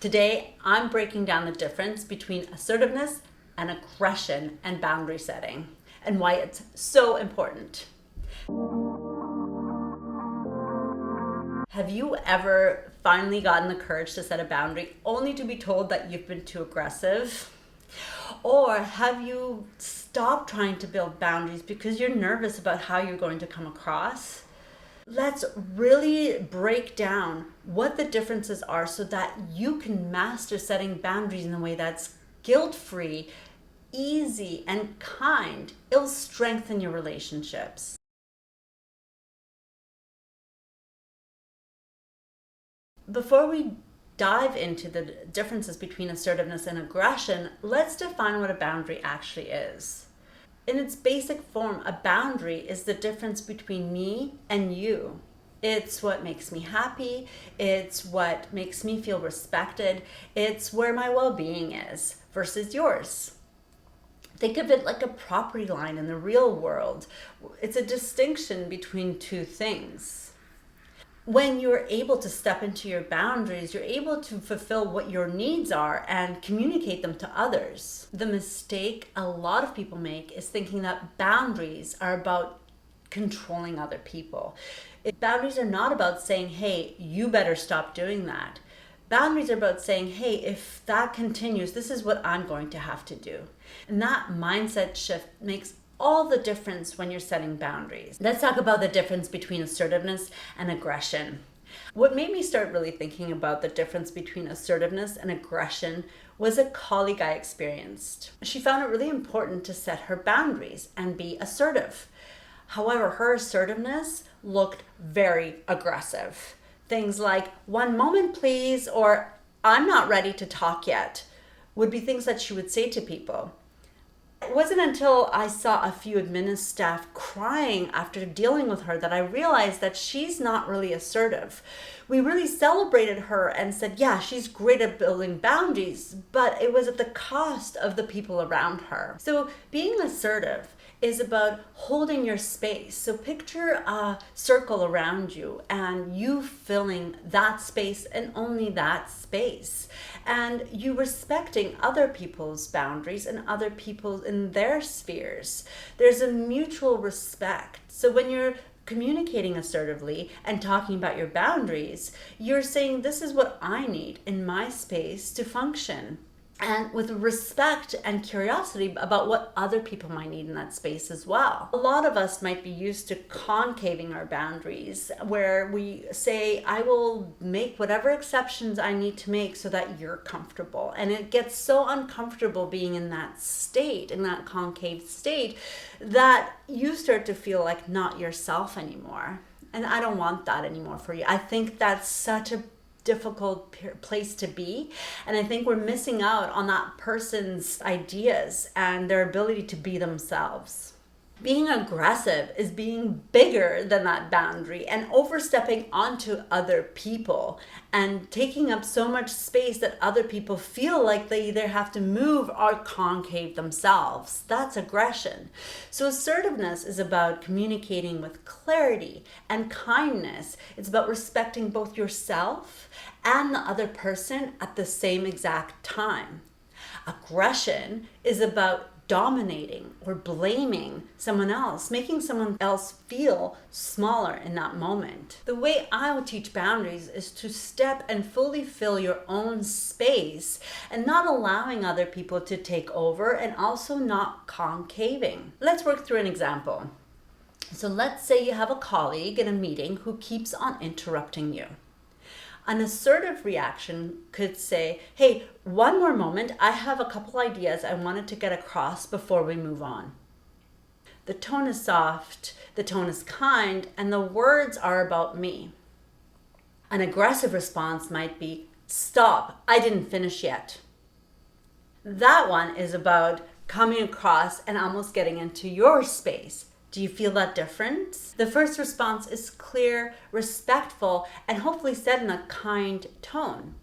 Today, I'm breaking down the difference between assertiveness and aggression and boundary setting, and why it's so important. Have you ever finally gotten the courage to set a boundary only to be told that you've been too aggressive? Or have you stopped trying to build boundaries because you're nervous about how you're going to come across? Let's really break down what the differences are so that you can master setting boundaries in a way that's guilt-free, easy, and kind. It'll strengthen your relationships. Before we dive into the differences between assertiveness and aggression, let's define what a boundary actually is. In its basic form, a boundary is the difference between me and you. It's what makes me happy. It's what makes me feel respected. It's where my well-being is versus yours. Think of it like a property line in the real world. It's a distinction between two things. When you're able to step into your boundaries, you're able to fulfill what your needs are and communicate them to others. The mistake a lot of people make is thinking that boundaries are about controlling other people. Boundaries are not about saying, hey, you better stop doing that. Boundaries are about saying, hey, if that continues, this is what I'm going to have to do. And that mindset shift makes all the difference when you're setting boundaries. Let's talk about the difference between assertiveness and aggression. What made me start really thinking about the difference between assertiveness and aggression was a colleague I experienced. She found it really important to set her boundaries and be assertive. However, her assertiveness looked very aggressive. Things like, "1 moment please," or "I'm not ready to talk yet," would be things that she would say to people. It wasn't until I saw a few admin staff crying after dealing with her that I realized that she's not really assertive. We really celebrated her and said, yeah, she's great at building boundaries, but it was at the cost of the people around her. So being assertive is about holding your space. So picture a circle around you and you filling that space and only that space. And you respecting other people's boundaries and other people in their spheres. There's a mutual respect. So when you're communicating assertively and talking about your boundaries, you're saying, this is what I need in my space to function. And with respect and curiosity about what other people might need in that space as well. A lot of us might be used to concaving our boundaries, where we say, I will make whatever exceptions I need to make so that you're comfortable. And it gets so uncomfortable being in that state, in that concave state, that you start to feel like not yourself anymore. And I don't want that anymore for you. I think that's such a difficult place to be, and I think we're missing out on that person's ideas and their ability to be themselves. Being aggressive is being bigger than that boundary and overstepping onto other people and taking up so much space that other people feel like they either have to move or concave themselves. That's aggression. So assertiveness is about communicating with clarity and kindness. It's about respecting both yourself and the other person at the same exact time. Aggression is about dominating or blaming someone else, making someone else feel smaller in that moment. The way I would teach boundaries is to step and fully fill your own space and not allowing other people to take over, and also not concaving. Let's work through an example. So let's say you have a colleague in a meeting who keeps on interrupting you. An assertive reaction could say, hey, 1 more moment, I have a couple ideas I wanted to get across before we move on. The tone is soft, the tone is kind, and the words are about me. An aggressive response might be, stop, I didn't finish yet. That one is about coming across and almost getting into your space. Do you feel that difference? The first response is clear, respectful, and hopefully said in a kind tone.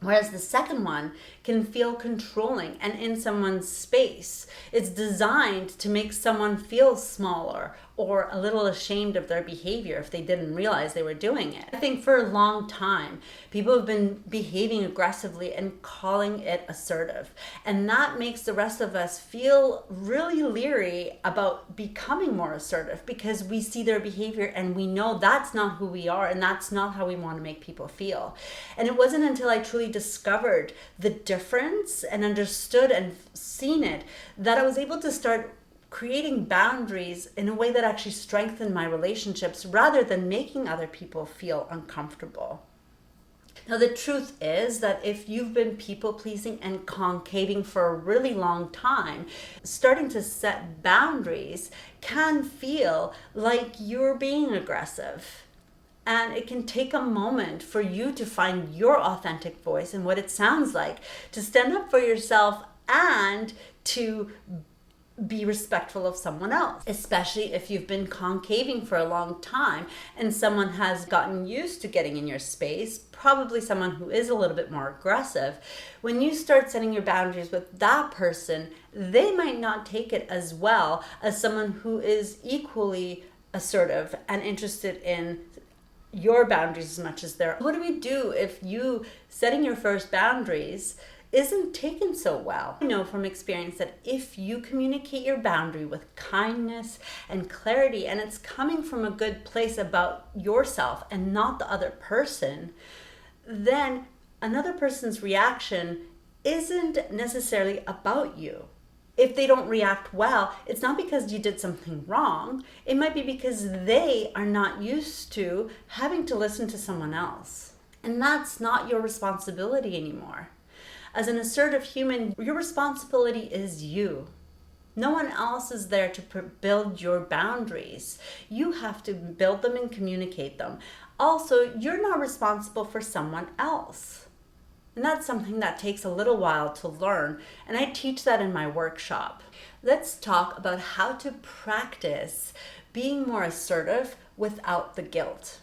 Whereas the second one can feel controlling and in someone's space. It's designed to make someone feel smaller or a little ashamed of their behavior if they didn't realize they were doing it. I think for a long time, people have been behaving aggressively and calling it assertive. And that makes the rest of us feel really leery about becoming more assertive because we see their behavior and we know that's not who we are and that's not how we want to make people feel. And it wasn't until I truly discovered the difference and understood and seen it that I was able to start creating boundaries in a way that actually strengthened my relationships rather than making other people feel uncomfortable. Now, the truth is that if you've been people-pleasing and concaving for a really long time, starting to set boundaries can feel like you're being aggressive. And it can take a moment for you to find your authentic voice and what it sounds like, to stand up for yourself and to be respectful of someone else, especially if you've been concaving for a long time and someone has gotten used to getting in your space, probably someone who is a little bit more aggressive. When you start setting your boundaries with that person, they might not take it as well as someone who is equally assertive and interested in your boundaries as much as theirs. What do we do if you setting your first boundaries isn't taken so well? I know from experience that if you communicate your boundary with kindness and clarity, and it's coming from a good place about yourself and not the other person, then another person's reaction isn't necessarily about you. If they don't react well, it's not because you did something wrong. It might be because they are not used to having to listen to someone else. And that's not your responsibility anymore. As an assertive human, your responsibility is you. No one else is there to build your boundaries. You have to build them and communicate them. Also, you're not responsible for someone else. And that's something that takes a little while to learn, and I teach that in my workshop. Let's talk about how to practice being more assertive without the guilt.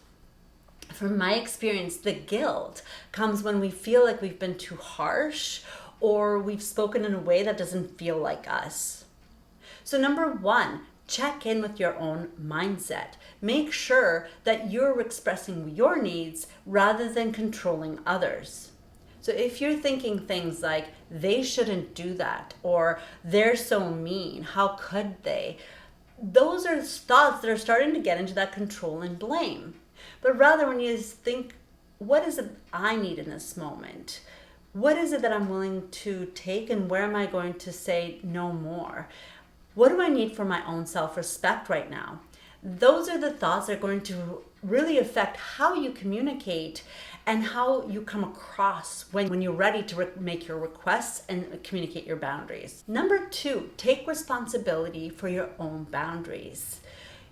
From my experience, the guilt comes when we feel like we've been too harsh or we've spoken in a way that doesn't feel like us. So number one, check in with your own mindset. Make sure that you're expressing your needs rather than controlling others. So if you're thinking things like, they shouldn't do that, or they're so mean, how could they? Those are thoughts that are starting to get into that control and blame. But rather when you think, what is it I need in this moment? What is it that I'm willing to take and where am I going to say no more? What do I need for my own self-respect right now? Those are the thoughts that are going to really affect how you communicate and how you come across when you're ready to make your requests and communicate your boundaries. Number two, take responsibility for your own boundaries.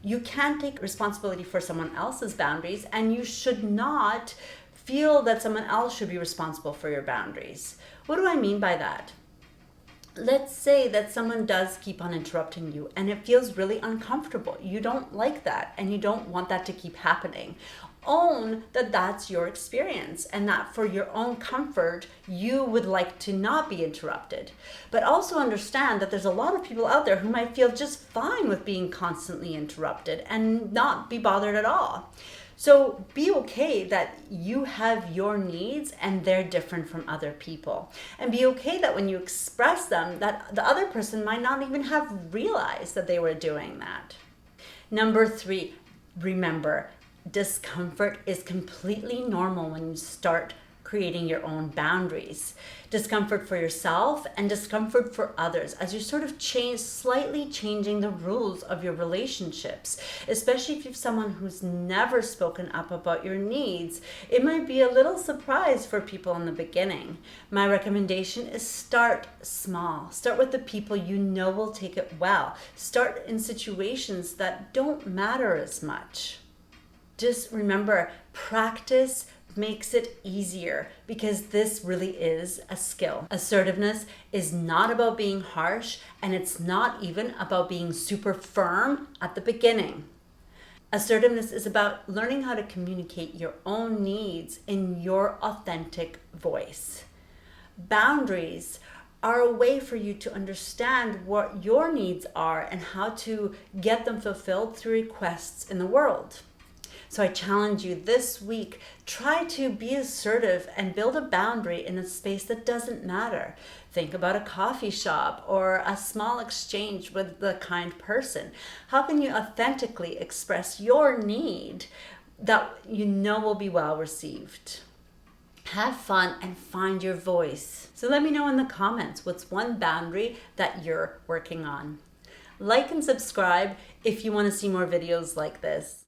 You can't take responsibility for someone else's boundaries, and you should not feel that someone else should be responsible for your boundaries. What do I mean by that? Let's say that someone does keep on interrupting you and it feels really uncomfortable. You don't like that and you don't want that to keep happening. Own that that's your experience and that for your own comfort, you would like to not be interrupted. But also understand that there's a lot of people out there who might feel just fine with being constantly interrupted and not be bothered at all. So be okay that you have your needs and they're different from other people. And be okay that when you express them, that the other person might not even have realized that they were doing that. Number three, remember, discomfort is completely normal when you start creating your own boundaries. Discomfort for yourself and discomfort for others as you sort of slightly changing the rules of your relationships. Especially if you're someone who's never spoken up about your needs, it might be a little surprise for people in the beginning. My recommendation is start small. Start with the people you know will take it well. Start in situations that don't matter as much. Just remember, practice makes it easier because this really is a skill. Assertiveness is not about being harsh, and it's not even about being super firm at the beginning. Assertiveness is about learning how to communicate your own needs in your authentic voice. Boundaries are a way for you to understand what your needs are and how to get them fulfilled through requests in the world. So I challenge you this week, try to be assertive and build a boundary in a space that doesn't matter. Think about a coffee shop or a small exchange with a kind person. How can you authentically express your need that you know will be well received? Have fun and find your voice. So let me know in the comments what's one boundary that you're working on. Like and subscribe if you want to see more videos like this.